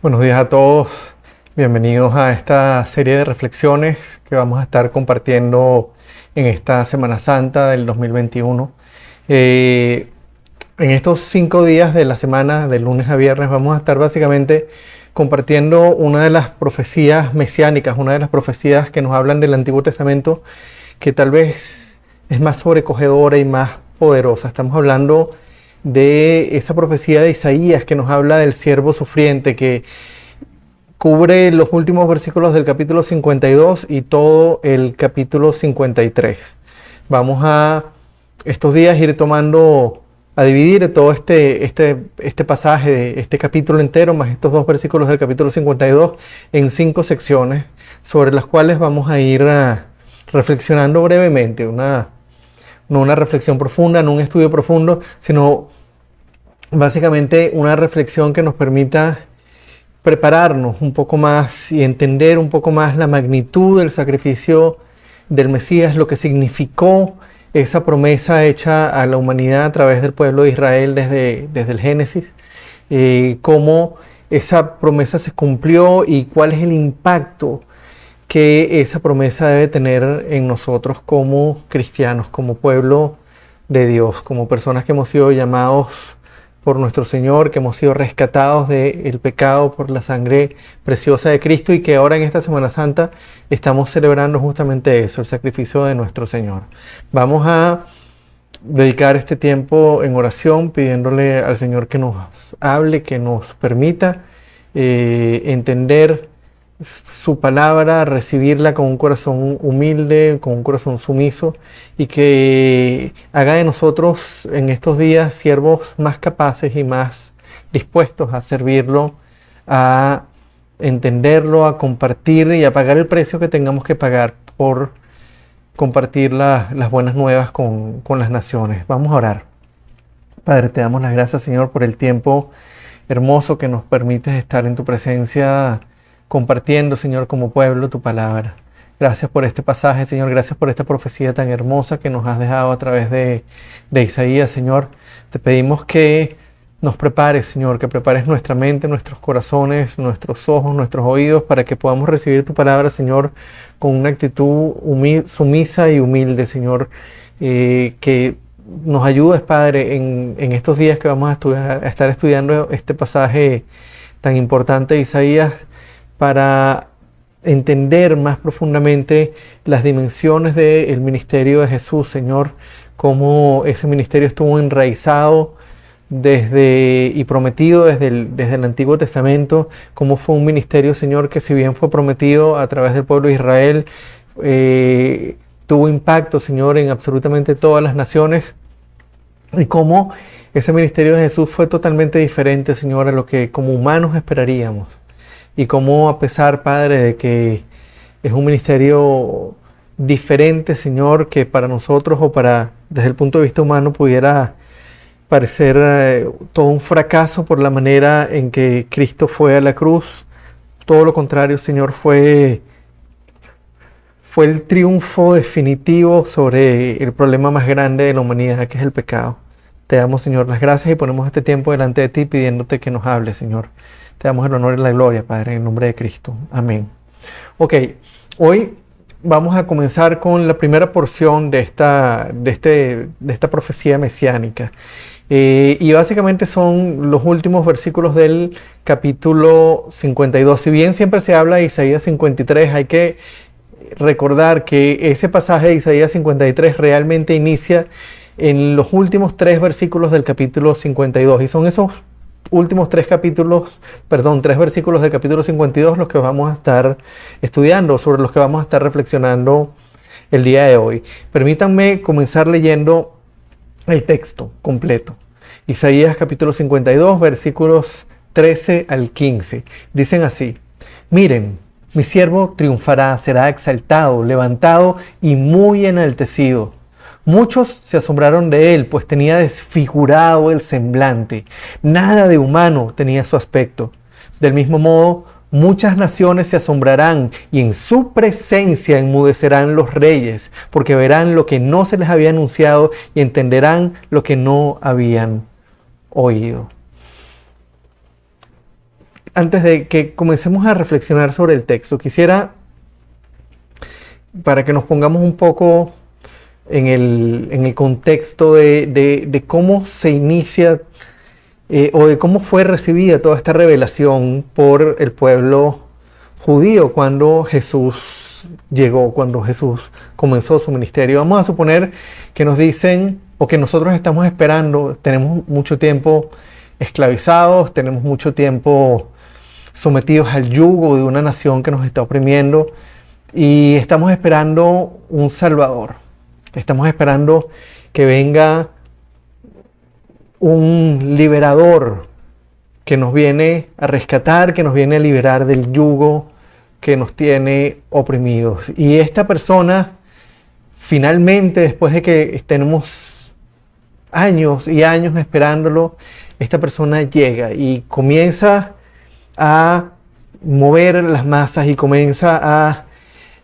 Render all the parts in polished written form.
Buenos días a todos, bienvenidos a esta serie de reflexiones que vamos a estar compartiendo en esta Semana Santa del 2021. En estos 5 días de la semana, de lunes a viernes, vamos a estar básicamente compartiendo una de las profecías mesiánicas, una de las profecías que nos hablan del Antiguo Testamento, que tal vez es más sobrecogedora y más poderosa. Estamos hablando de esa profecía de Isaías que nos habla del siervo sufriente, que cubre los últimos versículos del capítulo 52 y todo el capítulo 53. Vamos a estos días ir a dividir todo este pasaje de este capítulo entero, más estos 2 versículos del capítulo 52, en 5 secciones, sobre las cuales vamos a ir reflexionando brevemente, no una reflexión profunda, no un estudio profundo, sino básicamente una reflexión que nos permita prepararnos un poco más y entender un poco más la magnitud del sacrificio del Mesías, lo que significó esa promesa hecha a la humanidad a través del pueblo de Israel desde el Génesis, cómo esa promesa se cumplió y cuál es el impacto que esa promesa debe tener en nosotros como cristianos, como pueblo de Dios, como personas que hemos sido llamados por nuestro Señor, que hemos sido rescatados del pecado por la sangre preciosa de Cristo y que ahora en esta Semana Santa estamos celebrando justamente eso, el sacrificio de nuestro Señor. Vamos a dedicar este tiempo en oración pidiéndole al Señor que nos hable, que nos permita entender su palabra, recibirla con un corazón humilde, con un corazón sumiso, y que haga de nosotros en estos días siervos más capaces y más dispuestos a servirlo, a entenderlo, a compartir y a pagar el precio que tengamos que pagar por compartir las buenas nuevas con las naciones. Vamos a orar. Padre, te damos las gracias, Señor, por el tiempo hermoso que nos permites estar en tu presencia, compartiendo, Señor, como pueblo tu palabra. Gracias por este pasaje, Señor. Gracias por esta profecía tan hermosa que nos has dejado a través de Isaías, Señor. Te pedimos que nos prepares, Señor, que prepares nuestra mente, nuestros corazones, nuestros ojos, nuestros oídos, para que podamos recibir tu palabra, Señor, con una actitud sumisa y humilde, Señor. Que nos ayudes, Padre, en estos días que vamos a estar estudiando este pasaje tan importante de Isaías, para entender más profundamente las dimensiones del ministerio de Jesús, Señor, cómo ese ministerio estuvo enraizado y prometido desde el Antiguo Testamento, cómo fue un ministerio, Señor, que si bien fue prometido a través del pueblo de Israel, tuvo impacto, Señor, en absolutamente todas las naciones, y cómo ese ministerio de Jesús fue totalmente diferente, Señor, a lo que como humanos esperaríamos. Y cómo, a pesar, Padre, de que es un ministerio diferente, Señor, que para nosotros o desde el punto de vista humano pudiera parecer todo un fracaso por la manera en que Cristo fue a la cruz, todo lo contrario, Señor, fue el triunfo definitivo sobre el problema más grande de la humanidad, que es el pecado. Te damos, Señor, las gracias y ponemos este tiempo delante de ti pidiéndote que nos hables, Señor. Te damos el honor y la gloria, Padre, en el nombre de Cristo. Amén. Ok, hoy vamos a comenzar con la primera porción de esta profecía mesiánica. Y básicamente son los últimos versículos del capítulo 52. Si bien siempre se habla de Isaías 53, hay que recordar que ese pasaje de Isaías 53 realmente inicia en los últimos 3 versículos del capítulo 52. Y son esos últimos 3 versículos del capítulo 52 los que vamos a estar estudiando, sobre los que vamos a estar reflexionando el día de hoy. Permítanme comenzar leyendo el texto completo. Isaías capítulo 52, versículos 13 al 15. Dicen así: miren, mi siervo triunfará, será exaltado, levantado y muy enaltecido. Muchos se asombraron de él, pues tenía desfigurado el semblante. Nada de humano tenía su aspecto. Del mismo modo, muchas naciones se asombrarán y en su presencia enmudecerán los reyes, porque verán lo que no se les había anunciado y entenderán lo que no habían oído. antes de que comencemos a reflexionar sobre el texto, quisiera, para que nos pongamos un poco en el contexto de cómo se inicia o de cómo fue recibida toda esta revelación por el pueblo judío cuando Jesús llegó, cuando Jesús comenzó su ministerio. Vamos a suponer que nos dicen, o que nosotros estamos esperando, tenemos mucho tiempo esclavizados, tenemos mucho tiempo sometidos al yugo de una nación que nos está oprimiendo y estamos esperando un Salvador. Estamos esperando que venga un liberador que nos viene a rescatar, que nos viene a liberar del yugo que nos tiene oprimidos. Y esta persona, finalmente, después de que tenemos años y años esperándolo, esta persona llega y comienza a mover las masas y comienza a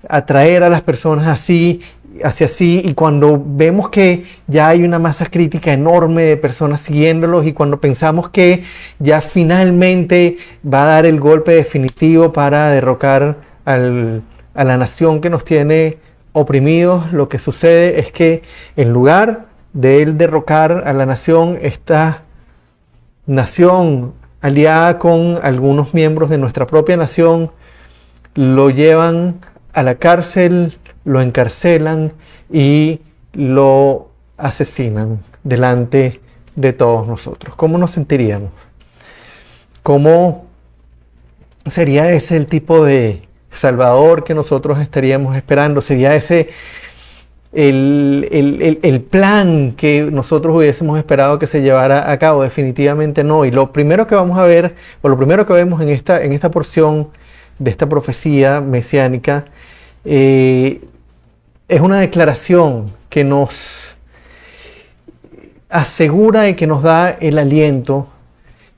atraer a las personas hacia sí, y cuando vemos que ya hay una masa crítica enorme de personas siguiéndolos y cuando pensamos que ya finalmente va a dar el golpe definitivo para derrocar a la nación que nos tiene oprimidos, lo que sucede es que en lugar de él derrocar a la nación, esta nación aliada con algunos miembros de nuestra propia nación lo llevan a la cárcel, lo encarcelan y lo asesinan delante de todos nosotros. ¿Cómo nos sentiríamos? ¿Cómo sería ese el tipo de Salvador que nosotros estaríamos esperando? ¿Sería ese el plan que nosotros hubiésemos esperado que se llevara a cabo? Definitivamente no. Y lo primero que vamos a ver, o lo primero que vemos en esta porción de esta profecía mesiánica, es una declaración que nos asegura y que nos da el aliento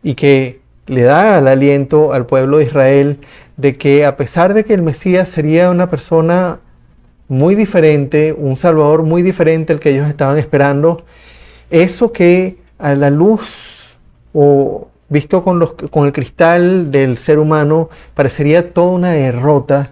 y que le da el aliento al pueblo de Israel de que a pesar de que el Mesías sería una persona muy diferente, un Salvador muy diferente al que ellos estaban esperando, eso que a la luz o visto con el cristal del ser humano parecería toda una derrota,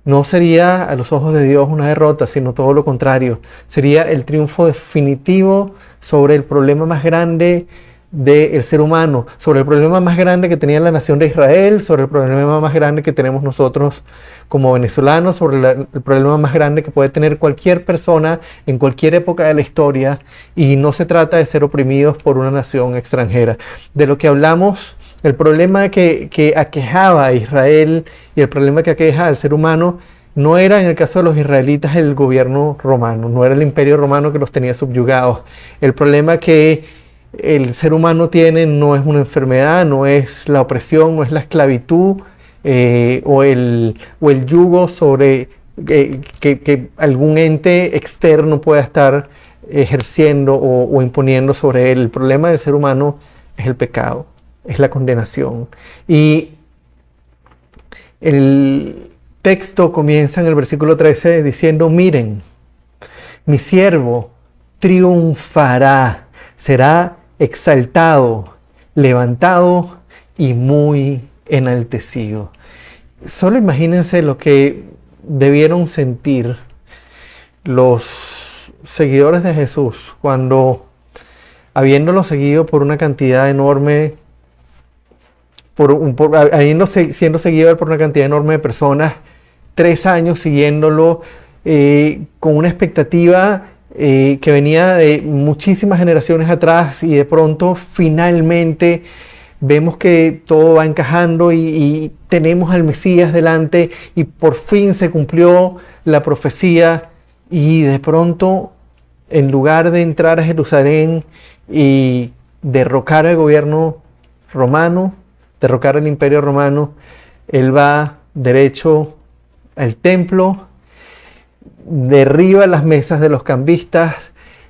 no sería a los ojos de Dios una derrota, sino todo lo contrario. Sería el triunfo definitivo sobre el problema más grande del ser humano, sobre el problema más grande que tenía la nación de Israel, sobre el problema más grande que tenemos nosotros como venezolanos, sobre el problema más grande que puede tener cualquier persona en cualquier época de la historia. Y no se trata de ser oprimidos por una nación extranjera. De lo que hablamos, el problema que aquejaba a Israel y el problema que aqueja al ser humano no era en el caso de los israelitas el gobierno romano, no era el imperio romano que los tenía subyugados. El problema que el ser humano tiene no es una enfermedad, no es la opresión, no es la esclavitud o el yugo sobre que algún ente externo pueda estar ejerciendo o imponiendo sobre él. El problema del ser humano es el pecado, es la condenación. Y el texto comienza en el versículo 13 diciendo: miren, mi siervo triunfará, será exaltado, levantado y muy enaltecido. Solo imagínense lo que debieron sentir los seguidores de Jesús cuando, habiéndolo seguido por una cantidad enorme, siendo seguido por una cantidad enorme de personas, 3 años siguiéndolo con una expectativa que venía de muchísimas generaciones atrás, y de pronto finalmente vemos que todo va encajando y tenemos al Mesías delante y por fin se cumplió la profecía, y de pronto, en lugar de entrar a Jerusalén y derrocar al gobierno romano, derrocar al imperio romano, él va derecho al templo, derriba las mesas de los cambistas,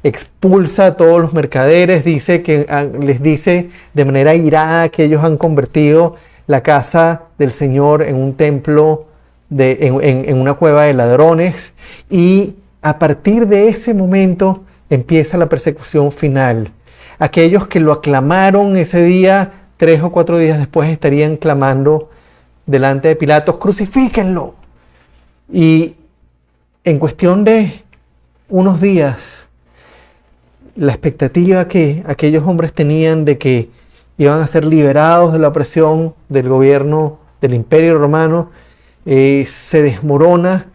expulsa a todos los mercaderes, les dice de manera irada que ellos han convertido la casa del Señor en un templo, en una cueva de ladrones, y a partir de ese momento empieza la persecución final. Aquellos que lo aclamaron ese día 3 o 4 días después estarían clamando delante de Pilato: ¡crucifíquenlo! Y en cuestión de unos días, la expectativa que aquellos hombres tenían de que iban a ser liberados de la opresión del gobierno del Imperio Romano se desmorona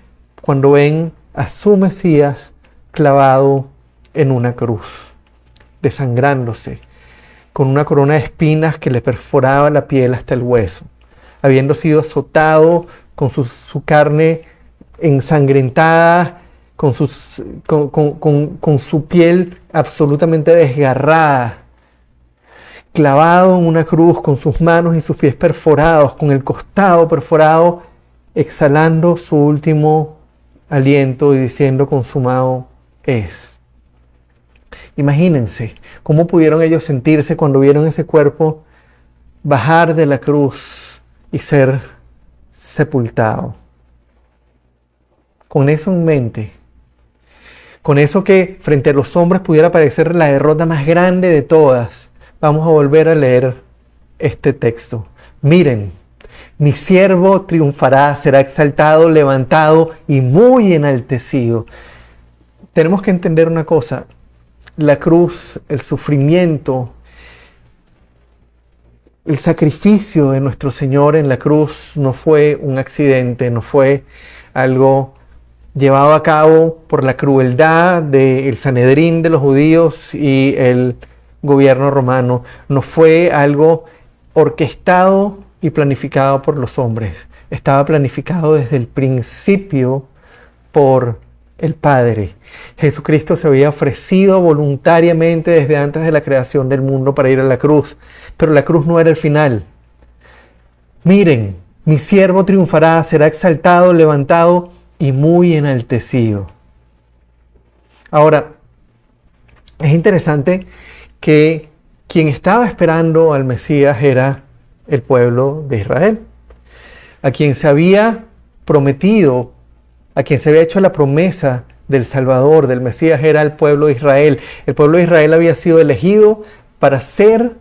cuando ven a su Mesías clavado en una cruz, desangrándose, con una corona de espinas que le perforaba la piel hasta el hueso, habiendo sido azotado, con su carne ensangrentada, con su piel absolutamente desgarrada, clavado en una cruz, con sus manos y sus pies perforados, con el costado perforado, exhalando su último aliento y diciendo: consumado es. Imagínense cómo pudieron ellos sentirse cuando vieron ese cuerpo bajar de la cruz y ser sepultado. Con eso en mente, con eso que frente a los hombres pudiera parecer la derrota más grande de todas, vamos a volver a leer este texto. Miren, mi siervo triunfará, será exaltado, levantado y muy enaltecido. Tenemos que entender una cosa: la cruz, el sufrimiento, el sacrificio de nuestro Señor en la cruz no fue un accidente, no fue algo llevado a cabo por la crueldad del Sanedrín de los judíos y el gobierno romano. No fue algo orquestado y planificado por los hombres. Estaba planificado desde el principio por el Padre. Jesucristo se había ofrecido voluntariamente desde antes de la creación del mundo para ir a la cruz, pero la cruz no era el final. Miren, mi siervo triunfará, será exaltado, levantado y muy enaltecido. Ahora, es interesante que quien estaba esperando al Mesías era el pueblo de Israel, a quien se había prometido, a quien se había hecho la promesa del Salvador, del Mesías, era el pueblo de Israel. El pueblo de Israel había sido elegido para ser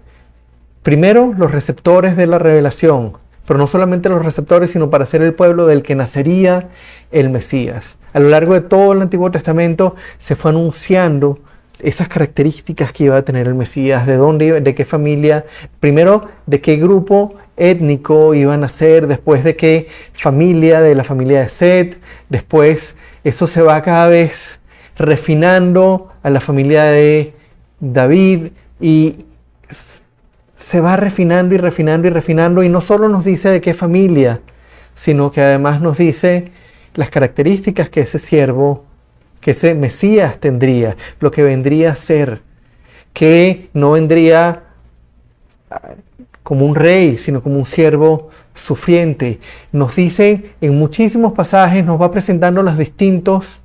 primero los receptores de la revelación, pero no solamente los receptores, sino para ser el pueblo del que nacería el Mesías. A lo largo de todo el Antiguo Testamento se fue anunciando esas características que iba a tener el Mesías, de dónde iba, de qué familia, primero de qué grupo étnico iban a ser, después de qué familia, de la familia de Set, después eso se va cada vez refinando a la familia de David y se va refinando y refinando y refinando, y no solo nos dice de qué familia, sino que además nos dice las características que ese siervo, que ese Mesías tendría, lo que vendría a ser, que no vendría como un rey, sino como un siervo sufriente. Nos dice en muchísimos pasajes, nos va presentando los distintos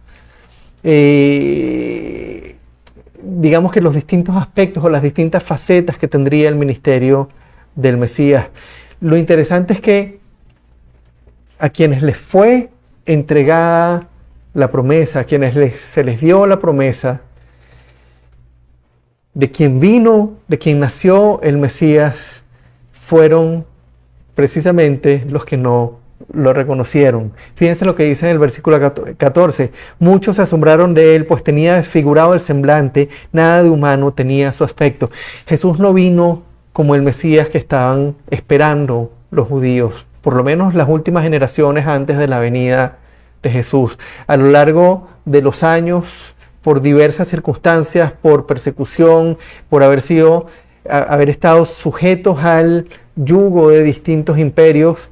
digamos que los distintos aspectos o las distintas facetas que tendría el ministerio del Mesías. Lo interesante es que a quienes les fue entregada la promesa, a quienes se les dio la promesa de quien vino, de quien nació el Mesías, fueron precisamente los que no lo reconocieron. Fíjense lo que dice en el versículo 14. Muchos se asombraron de él, pues tenía desfigurado el semblante, nada de humano tenía su aspecto. Jesús no vino como el Mesías que estaban esperando los judíos, por lo menos las últimas generaciones antes de la venida de Jesús. A lo largo de los años, por diversas circunstancias, por persecución, por haber estado sujetos al yugo de distintos imperios,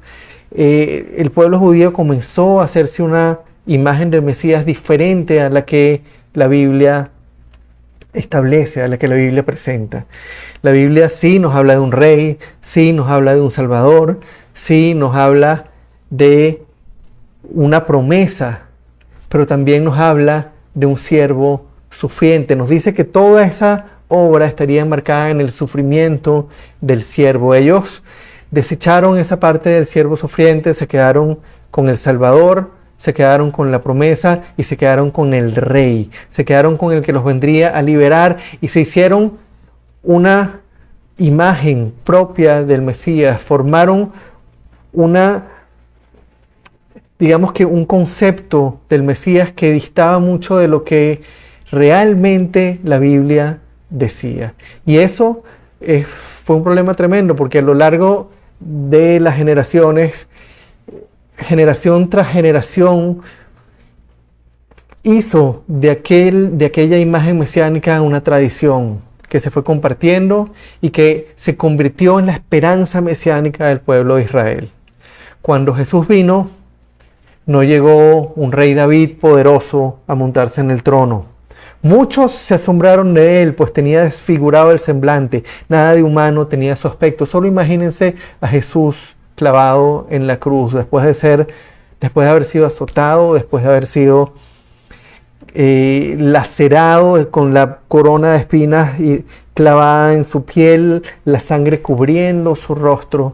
el pueblo judío comenzó a hacerse una imagen del Mesías diferente a la que la Biblia establece, a la que la Biblia presenta. La Biblia sí nos habla de un rey, sí nos habla de un salvador, sí nos habla de una promesa, pero también nos habla de un siervo sufriente. Nos dice que toda esa obra estaría enmarcada en el sufrimiento del siervo. Ellos desecharon esa parte del siervo sufriente, se quedaron con el Salvador, se quedaron con la promesa y se quedaron con el Rey. Se quedaron con el que los vendría a liberar y se hicieron una imagen propia del Mesías, formaron digamos que un concepto del Mesías que distaba mucho de lo que realmente la Biblia decía. Y eso fue un problema tremendo, porque a lo largo de las generaciones, generación tras generación, hizo de aquella imagen mesiánica una tradición que se fue compartiendo y que se convirtió en la esperanza mesiánica del pueblo de Israel. Cuando Jesús vino, no llegó un rey David poderoso a montarse en el trono. Muchos se asombraron de él, pues tenía desfigurado el semblante, nada de humano tenía su aspecto. Solo imagínense a Jesús clavado en la cruz, después de haber sido azotado, después de haber sido lacerado con la corona de espinas y clavada en su piel, la sangre cubriendo su rostro.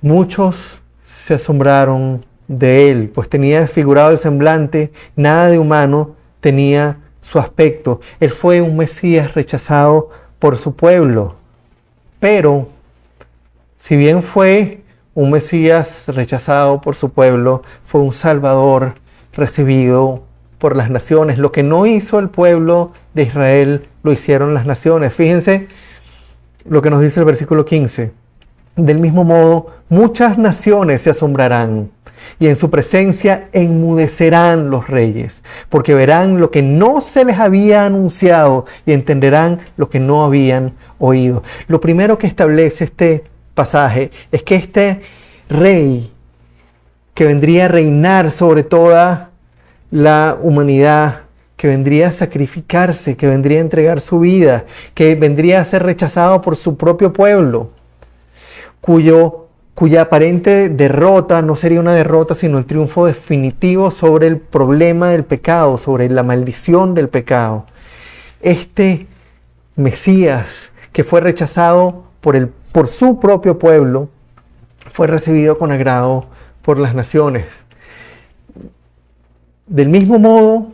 Muchos se asombraron de él, pues tenía desfigurado el semblante, nada de humano tenía su aspecto. Él fue un Mesías rechazado por su pueblo. Pero, si bien fue un Mesías rechazado por su pueblo, fue un Salvador recibido por las naciones. Lo que no hizo el pueblo de Israel, lo hicieron las naciones. Fíjense lo que nos dice el versículo 15. Del mismo modo, muchas naciones se asombrarán, y en su presencia enmudecerán los reyes, porque verán lo que no se les había anunciado y entenderán lo que no habían oído. Lo primero que establece este pasaje es que este rey que vendría a reinar sobre toda la humanidad, que vendría a sacrificarse, que vendría a entregar su vida, que vendría a ser rechazado por su propio pueblo, cuya aparente derrota no sería una derrota, sino el triunfo definitivo sobre el problema del pecado, sobre la maldición del pecado. Este Mesías, que fue rechazado por su propio pueblo, fue recibido con agrado por las naciones. Del mismo modo,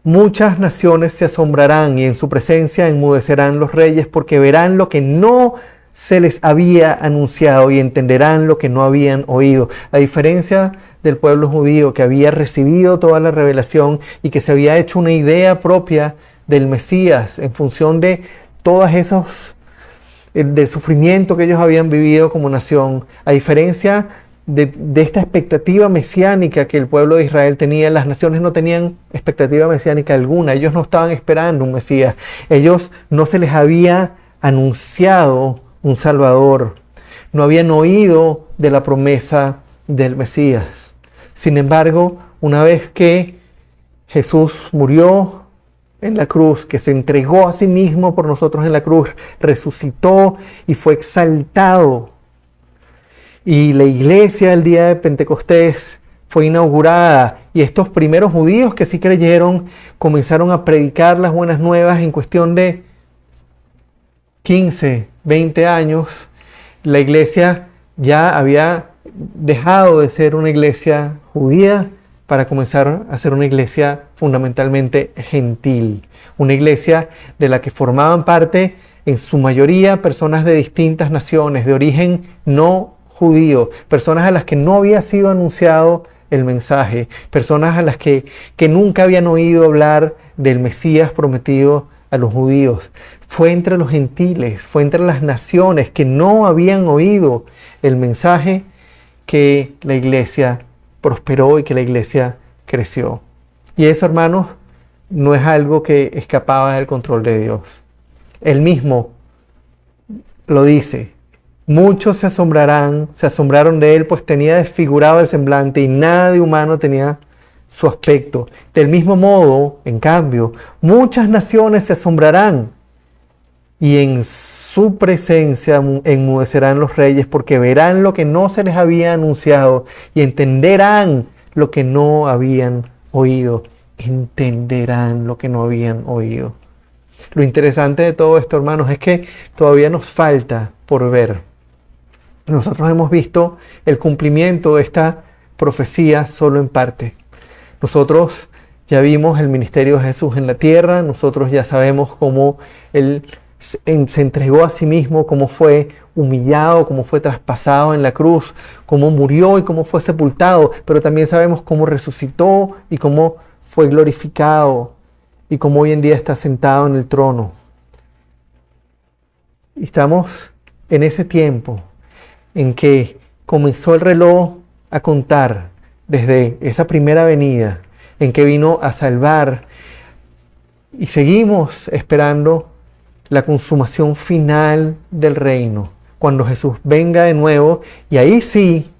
muchas naciones se asombrarán y en su presencia enmudecerán los reyes, porque verán lo que no se les había anunciado y entenderán lo que no habían oído. A diferencia del pueblo judío, que había recibido toda la revelación y que se había hecho una idea propia del Mesías en función de todos esos, del sufrimiento que ellos habían vivido como nación, a diferencia de esta expectativa mesiánica que el pueblo de Israel tenía, las naciones no tenían expectativa mesiánica alguna. Ellos no estaban esperando un Mesías. Ellos no se les había anunciado un Salvador. No habían oído de la promesa del Mesías. Sin embargo, una vez que Jesús murió en la cruz, que se entregó a sí mismo por nosotros en la cruz, resucitó y fue exaltado, y la iglesia el día de Pentecostés fue inaugurada, y estos primeros judíos que sí creyeron comenzaron a predicar las buenas nuevas en cuestión de 15, 20 años. La iglesia ya había dejado de ser una iglesia judía para comenzar a ser una iglesia fundamentalmente gentil, una iglesia de la que formaban parte en su mayoría personas de distintas naciones, de origen no judío, personas a las que no había sido anunciado el mensaje, personas a las que nunca habían oído hablar del Mesías prometido a los judíos. Fue entre los gentiles, fue entre las naciones que no habían oído el mensaje que la iglesia prosperó y que la iglesia creció. Y eso, hermanos, no es algo que escapaba del control de Dios. Él mismo lo dice. Muchos se asombraron de él, pues tenía desfigurado el semblante y nada de humano tenía su aspecto. Del mismo modo, en cambio, muchas naciones se asombrarán y en su presencia enmudecerán los reyes, porque verán lo que no se les había anunciado y entenderán lo que no habían oído. Entenderán lo que no habían oído. Lo interesante de todo esto, hermanos, es que todavía nos falta por ver. Nosotros hemos visto el cumplimiento de esta profecía solo en parte. Nosotros ya vimos el ministerio de Jesús en la tierra, nosotros ya sabemos cómo Él se entregó a sí mismo, cómo fue humillado, cómo fue traspasado en la cruz, cómo murió y cómo fue sepultado, pero también sabemos cómo resucitó y cómo fue glorificado y cómo hoy en día está sentado en el trono. Y estamos en ese tiempo en que comenzó el reloj a contar desde esa primera venida, en que vino a salvar, y seguimos esperando la consumación final del reino, cuando Jesús venga de nuevo, y ahí sí,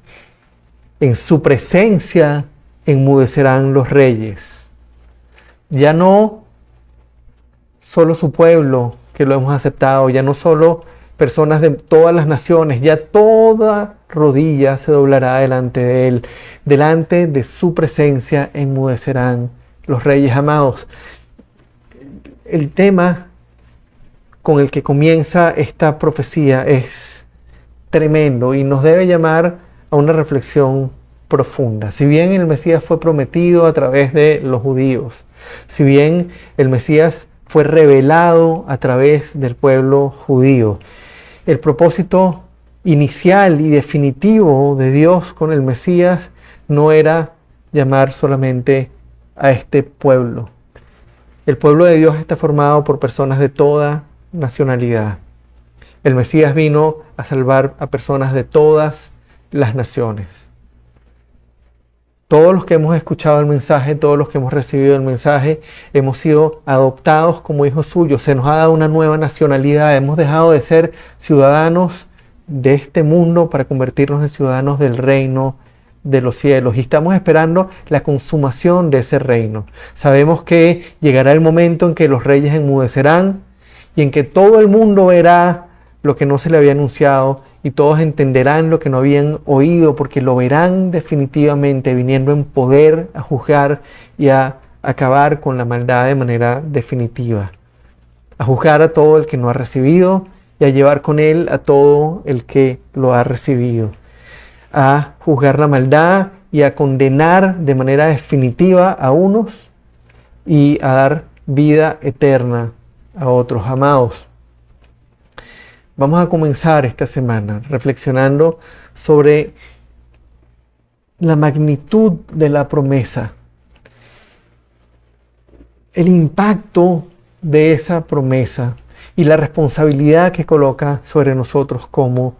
en su presencia enmudecerán los reyes. Ya no solo su pueblo que lo hemos aceptado, ya no solo personas de todas las naciones, ya toda rodilla se doblará delante de Él, delante de su presencia enmudecerán los reyes. Amados, el tema con el que comienza esta profecía es tremendo y nos debe llamar a una reflexión profunda. Si bien el Mesías fue prometido a través de los judíos, si bien el Mesías fue revelado a través del pueblo judío, el propósito inicial y definitivo de Dios con el Mesías no era llamar solamente a este pueblo. El pueblo de Dios está formado por personas de toda nacionalidad. El Mesías vino a salvar a personas de todas las naciones. Todos los que hemos escuchado el mensaje, todos los que hemos recibido el mensaje, hemos sido adoptados como hijos suyos. Se nos ha dado una nueva nacionalidad. Hemos dejado de ser ciudadanos de este mundo para convertirnos en ciudadanos del reino de los cielos. Y estamos esperando la consumación de ese reino. Sabemos que llegará el momento en que los reyes enmudecerán y en que todo el mundo verá lo que no se le había anunciado, y todos entenderán lo que no habían oído, porque lo verán definitivamente viniendo en poder a juzgar y a acabar con la maldad de manera definitiva, a juzgar a todo el que no ha recibido y a llevar con él a todo el que lo ha recibido, a juzgar la maldad y a condenar de manera definitiva a unos y a dar vida eterna a otros. Amados, vamos a comenzar esta semana reflexionando sobre la magnitud de la promesa, el impacto de esa promesa y la responsabilidad que coloca sobre nosotros como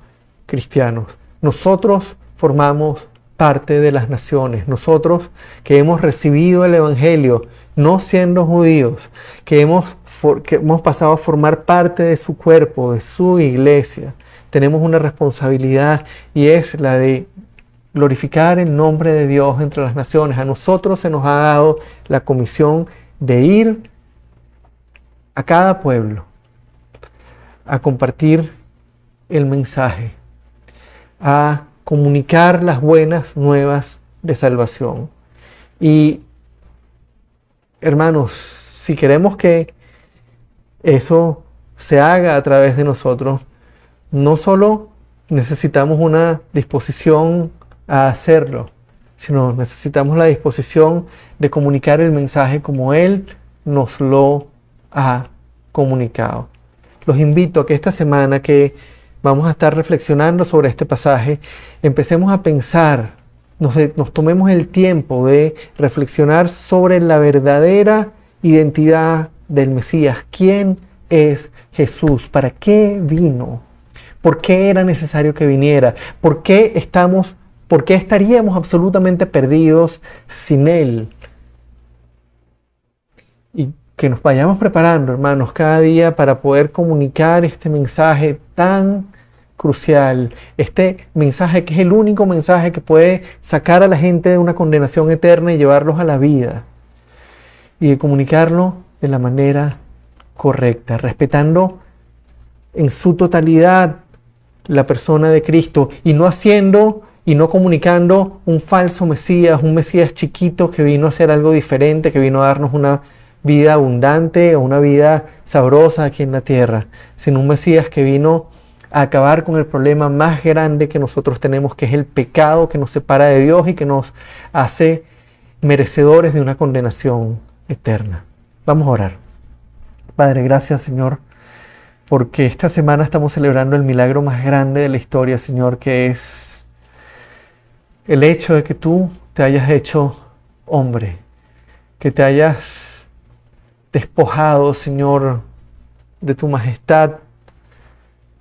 cristianos. Nosotros formamos parte de las naciones, nosotros que hemos recibido el Evangelio, no siendo judíos, que hemos pasado a formar parte de su cuerpo, de su iglesia, tenemos una responsabilidad, y es la de glorificar el nombre de Dios entre las naciones. A nosotros se nos ha dado la comisión de ir a cada pueblo a compartir el mensaje, a comunicar las buenas nuevas de salvación. Y hermanos, si queremos que eso se haga a través de nosotros, no solo necesitamos una disposición a hacerlo, sino necesitamos la disposición de comunicar el mensaje como Él nos lo ha comunicado. Los invito a que esta semana que vamos a estar reflexionando sobre este pasaje, empecemos a pensar, nos tomemos el tiempo de reflexionar sobre la verdadera identidad del Mesías. ¿Quién es Jesús? ¿Para qué vino? ¿Por qué era necesario que viniera? ¿Por qué estaríamos absolutamente perdidos sin Él? Y que nos vayamos preparando, hermanos, cada día para poder comunicar este mensaje tan crucial, este mensaje que es el único mensaje que puede sacar a la gente de una condenación eterna y llevarlos a la vida, y de comunicarlo de la manera correcta, respetando en su totalidad la persona de Cristo, y no haciendo y no comunicando un falso Mesías, un Mesías chiquito que vino a hacer algo diferente, que vino a darnos una vida abundante o una vida sabrosa aquí en la tierra, sino un Mesías que vino a acabar con el problema más grande que nosotros tenemos, que es el pecado que nos separa de Dios y que nos hace merecedores de una condenación eterna. Vamos a orar. Padre, gracias, Señor, porque esta semana estamos celebrando el milagro más grande de la historia, Señor, que es el hecho de que tú te hayas hecho hombre, que te hayas despojado, Señor, de tu majestad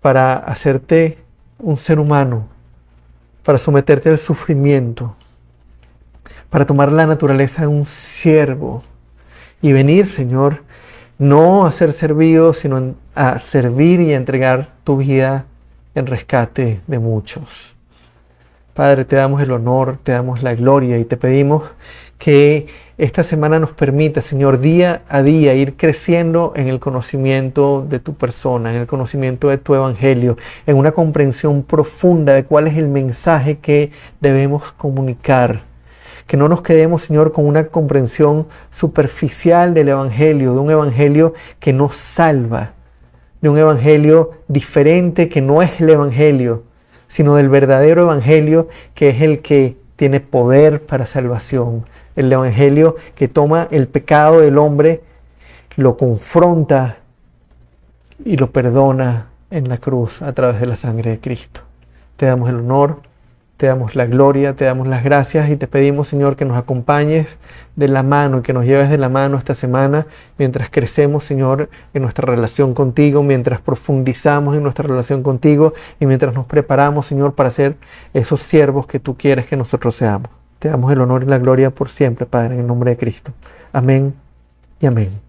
para hacerte un ser humano, para someterte al sufrimiento, para tomar la naturaleza de un siervo y venir, Señor, no a ser servido, sino a servir y a entregar tu vida en rescate de muchos. Padre, te damos el honor, te damos la gloria y te pedimos que esta semana nos permita, Señor, día a día ir creciendo en el conocimiento de tu persona, en el conocimiento de tu evangelio, en una comprensión profunda de cuál es el mensaje que debemos comunicar. Que no nos quedemos, Señor, con una comprensión superficial del evangelio, de un evangelio que nos salva, de un evangelio diferente que no es el evangelio, sino del verdadero evangelio que es el que tiene poder para salvación. El evangelio que toma el pecado del hombre, lo confronta y lo perdona en la cruz a través de la sangre de Cristo. Te damos el honor, te damos la gloria, te damos las gracias y te pedimos, Señor, que nos acompañes de la mano y que nos lleves de la mano esta semana mientras crecemos, Señor, en nuestra relación contigo, mientras profundizamos en nuestra relación contigo y mientras nos preparamos, Señor, para ser esos siervos que tú quieres que nosotros seamos. Te damos el honor y la gloria por siempre, Padre, en el nombre de Cristo. Amén y amén.